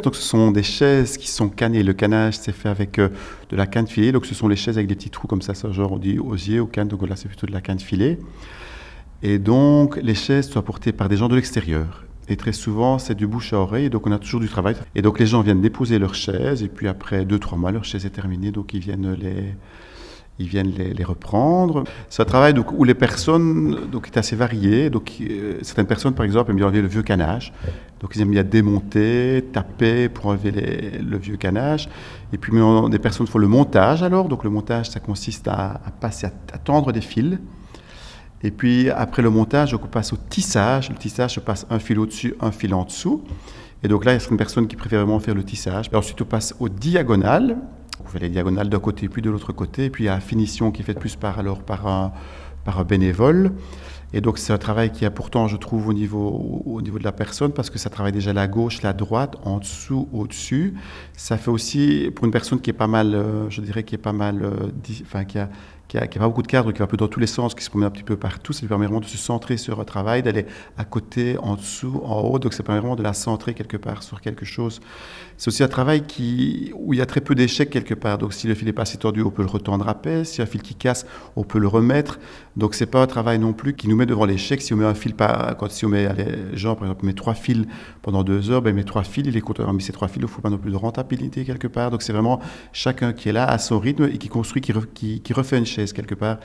Donc ce sont des chaises qui sont cannées. Le canage, c'est fait avec de la canne filée. Donc ce sont les chaises avec des petits trous comme ça genre on dit osier ou canne. Donc là, c'est plutôt de la canne filée. Et donc les chaises sont apportées par des gens de l'extérieur. Et très souvent, c'est du bouche à oreille. Et donc on a toujours du travail. Et donc les gens viennent déposer leurs chaises. Et puis après 2-3 mois, leur chaise est terminée. Donc ils viennent les reprendre. C'est un travail donc, où les personnes donc, est assez varié. Donc, certaines personnes, par exemple, aiment bien enlever le vieux canage. Donc, ils aiment bien démonter, taper pour enlever le vieux canage. Et puis, des personnes font le montage alors. Donc, le montage, ça consiste à tendre des fils. Et puis, après le montage, on passe au tissage. Le tissage, se passe un fil au-dessus, un fil en dessous. Et donc là, il y a certaines personnes qui préfèrent vraiment faire le tissage. Et ensuite, on passe aux diagonales. On fait les diagonales d'un côté puis de l'autre côté. Et puis il y a la finition qui est faite plus par un bénévole. Et donc c'est un travail qui est important, je trouve, au niveau de la personne, parce que ça travaille déjà la gauche, la droite, en dessous, au-dessus. Ça fait aussi, pour une personne qui est pas mal, je dirais, qui est pas mal, enfin, qui a pas beaucoup de cadre, qui va un peu dans tous les sens, qui se promène un petit peu partout, ça lui permet vraiment de se centrer sur un travail, d'aller à côté, en dessous, en haut. Donc ça permet vraiment de la centrer quelque part sur quelque chose. C'est aussi un travail où il y a très peu d'échecs quelque part. Donc si le fil n'est pas assez tordu, on peut le retendre à paix. Si un fil qui casse, on peut le remettre. Donc c'est pas un travail non plus qui nous met devant l'échec. Si on met un fil, si on met, genre par exemple, met 3 fils pendant 2 heures, ben, met 3 fils, il est content. Mais ces 3 fils, il ne faut pas non plus de rentabilité quelque part. Donc c'est vraiment chacun qui est là à son rythme et qui construit, qui refait une chaise quelque part.